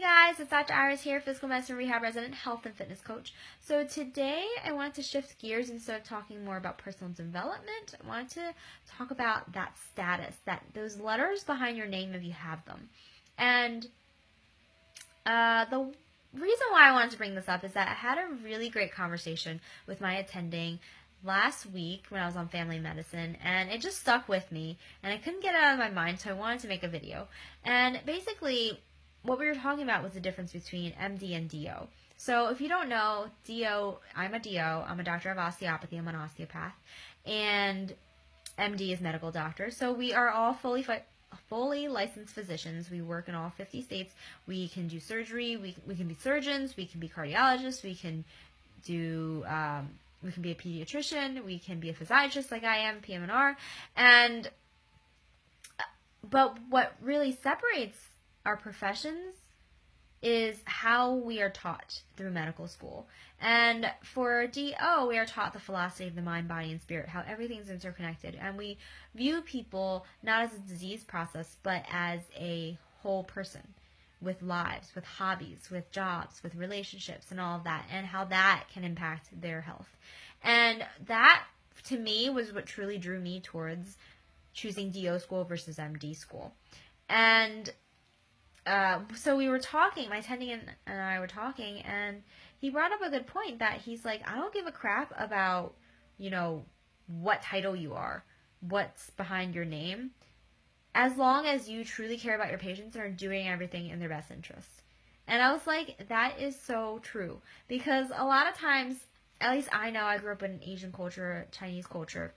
guys, it's Dr. Iris here, physical medicine rehab resident, health and fitness coach. So today I wanted to shift gears instead of talking more about personal development. I wanted to talk about that status, those letters behind your name if you have them. And the reason why I wanted to bring this up is that I had a really great conversation with my attending last week when I was on family medicine, and it just stuck with me and I couldn't get it out of my mind, so I wanted to make a video. And basically what we were talking about was the difference between MD and DO. So if you don't know, I'm a DO, I'm a doctor of osteopathy, I'm an osteopath, and MD is medical doctor. So we are all fully licensed physicians. We work in all 50 states. We can do surgery, we can be surgeons, we can be cardiologists, we can do we can be a pediatrician, we can be a physiatrist like I am, PM&R, but what really separates our professions is how we are taught through medical school. And for DO, we are taught the philosophy of the mind, body, and spirit, how everything's interconnected. And we view people not as a disease process, but as a whole person with lives, with hobbies, with jobs, with relationships, and all of that, and how that can impact their health. And that, to me, was what truly drew me towards choosing DO school versus MD school. And so we were talking, my attending and I were talking, and he brought up a good point that he's like, I don't give a crap about, what title you are, what's behind your name, as long as you truly care about your patients and are doing everything in their best interests. And I was like, that is so true, because a lot of times, at least I know, I grew up in Asian culture, Chinese culture,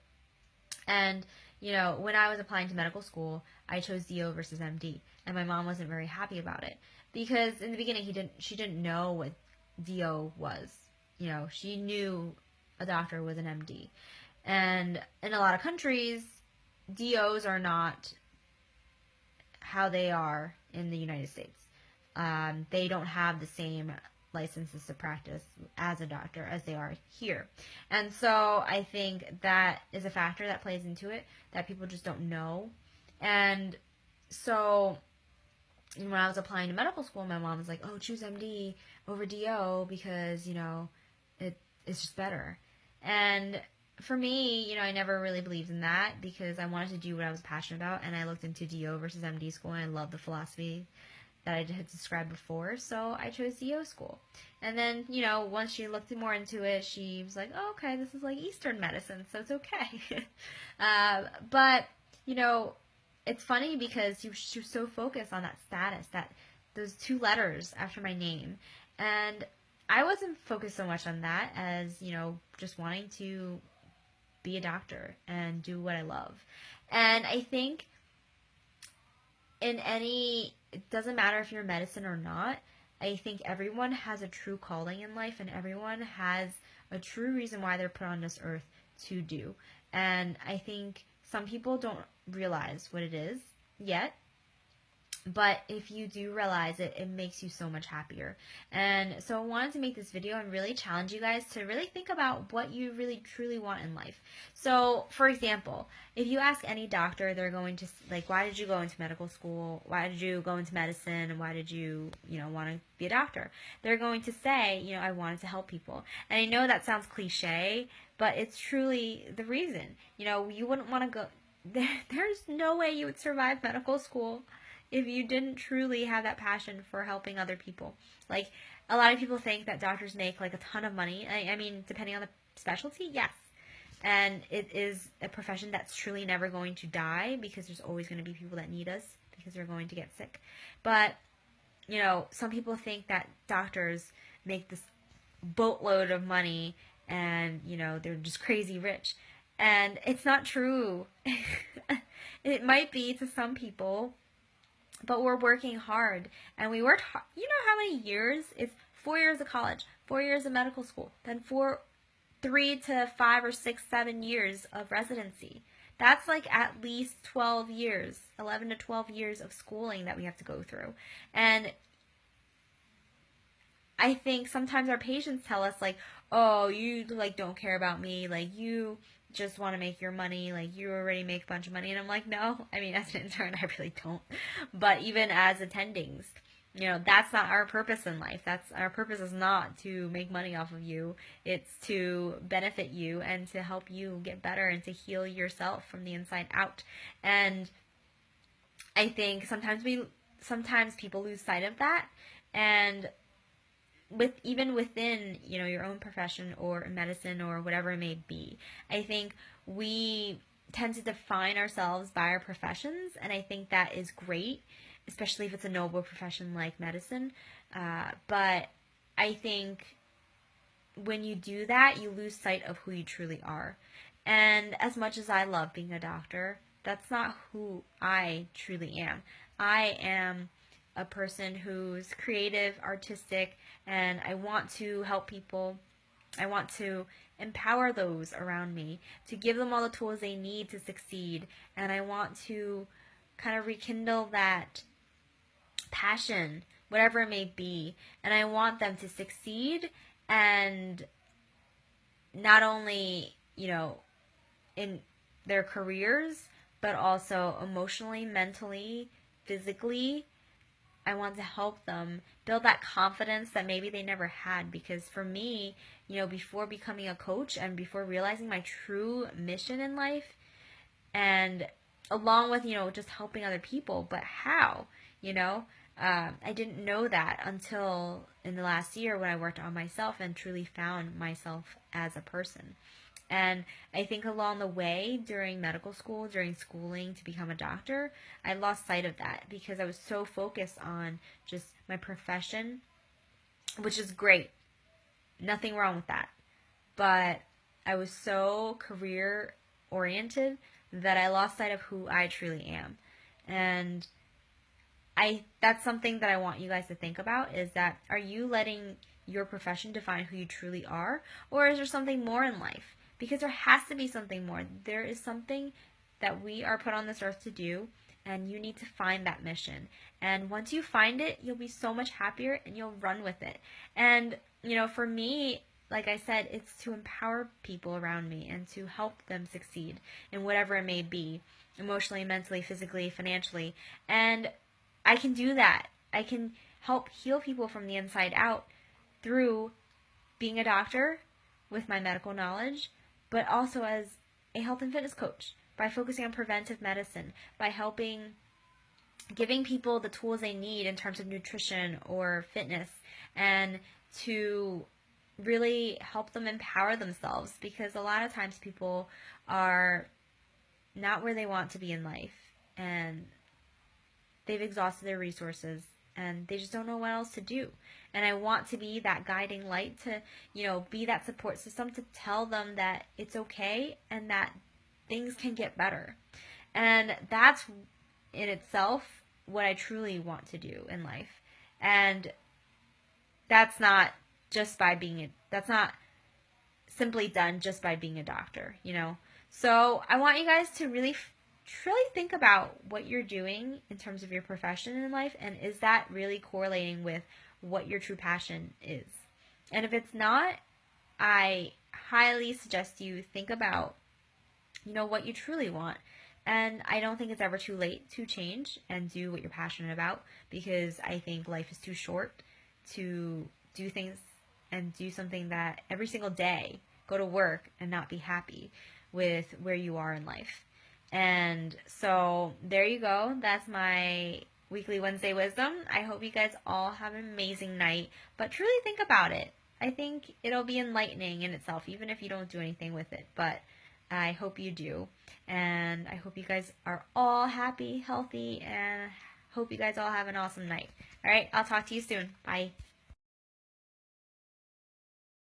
and when I was applying to medical school, I chose DO versus MD, and my mom wasn't very happy about it because in the beginning she didn't know what DO was. She knew a doctor was an MD, and in a lot of countries, DOs are not how they are in the United States. They don't have the same licenses to practice as a doctor as they are here. And so I think that is a factor that plays into it, that people just don't know. And so when I was applying to medical school, my mom was like, oh, choose MD over DO because, it's just better. And for me, I never really believed in that because I wanted to do what I was passionate about, and I looked into DO versus MD school, and I loved the philosophy that I had described before, so I chose DO school. And then, once she looked more into it, she was like, oh, okay, this is like Eastern medicine, so it's okay. But, it's funny because she was so focused on that status, that those two letters after my name. And I wasn't focused so much on that as, just wanting to be a doctor and do what I love. And I think it doesn't matter if you're in medicine or not, I think everyone has a true calling in life, and everyone has a true reason why they're put on this earth to do. And I think some people don't realize what it is yet, but if you do realize it, it makes you so much happier. And so I wanted to make this video and really challenge you guys to really think about what you really truly want in life. So, for example, if you ask any doctor, they're going to, why did you go into medical school? Why did you go into medicine? And why did you, want to be a doctor? They're going to say, I wanted to help people. And I know that sounds cliche, but it's truly the reason. You wouldn't want to go, there's no way you would survive medical school if you didn't truly have that passion for helping other people. A lot of people think that doctors make a ton of money. I mean, depending on the specialty, yes. And it is a profession that's truly never going to die because there's always going to be people that need us because they're going to get sick. But, some people think that doctors make this boatload of money and, they're just crazy rich. And it's not true. It might be to some people, but we're working hard, and we worked hard. You know how many years? It's 4 years of college, 4 years of medical school, then 3 to 5 or 6, 7 years of residency. That's at least 12 years, 11 to 12 years of schooling that we have to go through. And I think sometimes our patients tell us oh, you don't care about me, you just want to make your money, you already make a bunch of money. And I'm like, no, I mean, as an intern, I really don't. But even as attendings, That's not our purpose in life. Our purpose is not to make money off of you. It's to benefit you and to help you get better and to heal yourself from the inside out. And I think sometimes people lose sight of that. And even within, your own profession or medicine or whatever it may be, I think we tend to define ourselves by our professions, and I think that is great, especially if it's a noble profession like medicine. But I think when you do that, you lose sight of who you truly are. And as much as I love being a doctor, that's not who I truly am. I am a person who's creative, artistic, and I want to help people. I want to empower those around me, to give them all the tools they need to succeed. And I want to kind of rekindle that passion, whatever it may be. And I want them to succeed, and not only, in their careers, but also emotionally, mentally, physically. I want to help them build that confidence that maybe they never had. Because for me, before becoming a coach and before realizing my true mission in life, and along with, just helping other people, but how, I didn't know that until in the last year when I worked on myself and truly found myself as a person. And I think along the way, during medical school, during schooling to become a doctor, I lost sight of that because I was so focused on just my profession, which is great. Nothing wrong with that. But I was so career oriented that I lost sight of who I truly am. And that's something that I want you guys to think about, is that, are you letting your profession define who you truly are? Or is there something more in life? Because there has to be something more. There is something that we are put on this earth to do, and you need to find that mission. And once you find it, you'll be so much happier and you'll run with it. And, for me, like I said, it's to empower people around me and to help them succeed in whatever it may be, emotionally, mentally, physically, financially. And I can do that. I can help heal people from the inside out through being a doctor with my medical knowledge, but also as a health and fitness coach, by focusing on preventive medicine, by giving people the tools they need in terms of nutrition or fitness, and to really help them empower themselves. Because a lot of times people are not where they want to be in life, and they've exhausted their resources, and they just don't know what else to do. And I want to be that guiding light to, be that support system to tell them that it's okay and that things can get better. And that's in itself what I truly want to do in life. And that's not simply done just by being a doctor, So I want you guys to really truly think about what you're doing in terms of your profession in life, and is that really correlating with what your true passion is? And if it's not, I highly suggest you think about, what you truly want. And I don't think it's ever too late to change and do what you're passionate about, because I think life is too short to do things and do something that every single day, go to work and not be happy with where you are in life. And so there you go. That's my weekly Wednesday wisdom. I hope you guys all have an amazing night, but truly think about it. I think it'll be enlightening in itself, even if you don't do anything with it, but I hope you do. And I hope you guys are all happy, healthy, and hope you guys all have an awesome night. All right, I'll talk to you soon. Bye.